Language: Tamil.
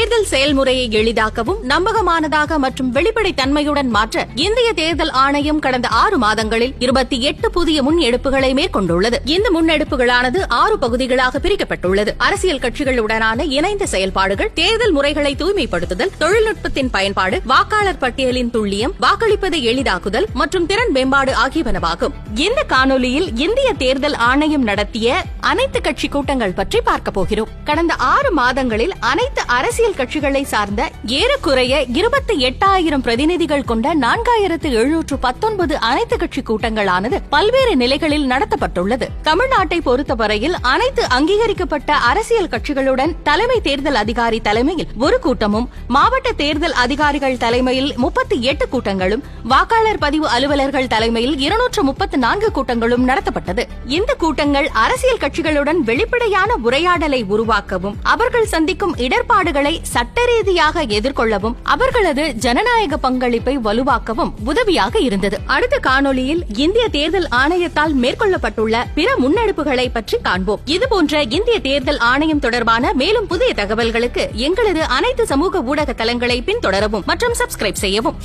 தேர்தல் செயல்முறையை எளிதாக்கவும் நம்பகமானதாக மற்றும் வெளிப்படைத்தன்மையுடன் மாற்ற இந்திய தேர்தல் ஆணையம் கடந்த 6 மாதங்களில் 28 புதிய முன்னெடுப்புகளை மேற்கொண்டுள்ளது. இந்த முன்னெடுப்புகளானது 6 பகுதிகளாக பிரிக்கப்பட்டுள்ளது. அரசியல் கட்சிகளுடனான இணைந்த செயல்பாடுகள், தேர்தல் முறைகளை தூய்மைப்படுத்துதல், தொழில்நுட்பத்தின் பயன்பாடு, வாக்காளர் பட்டியலின் துல்லியம், வாக்களிப்பதை எளிதாக்குதல் மற்றும் திறன் மேம்பாடு ஆகியவனவாகும். இந்த காணொலியில் இந்திய தேர்தல் ஆணையம் நடத்திய அனைத்து கட்சி கூட்டங்கள் பற்றி பார்க்க போகிறோம். கடந்த 6 மாதங்களில் அனைத்து அரசியல் கட்சிகளை சார்ந்த ஏறக்குறைய 28,000 பிரதிநிதிகள் கொண்ட 4,719 அனைத்து கட்சி கூட்டங்களானது பல்வேறு நிலைகளில் நடத்தப்பட்டுள்ளது. தமிழ்நாட்டை பொறுத்தவரையில் அனைத்து அங்கீகரிக்கப்பட்ட அரசியல் கட்சிகளுடன் தலைமை தேர்தல் அதிகாரி தலைமையில் ஒரு கூட்டமும், மாவட்ட தேர்தல் அதிகாரிகள் தலைமையில் 38 கூட்டங்களும், வாக்காளர் பதிவு அலுவலர்கள் தலைமையில் 234 கூட்டங்களும் நடத்தப்பட்டது. இந்த கூட்டங்கள் அரசியல் கட்சிகளுடன் வெளிப்படையான உரையாடலை உருவாக்கவும், அவர்கள் சந்திக்கும் இடர்பாடுகளை சட்ட ரீதியாக எதிர்கொள்ளவும், அவர்களது ஜனநாயக பங்களிப்பை வலுவாக்கவும் உதவியாக இருந்தது. அடுத்த காணொலியில் இந்திய தேர்தல் ஆணையத்தால் மேற்கொள்ளப்பட்டுள்ள பிற முன்னெடுப்புகளை பற்றி காண்போம். இதுபோன்ற இந்திய தேர்தல் ஆணையம் தொடர்பான மேலும் புதிய தகவல்களுக்கு எங்களது அனைத்து சமூக ஊடக தளங்களை பின்தொடரவும் மற்றும் சப்ஸ்கிரைப் செய்யவும்.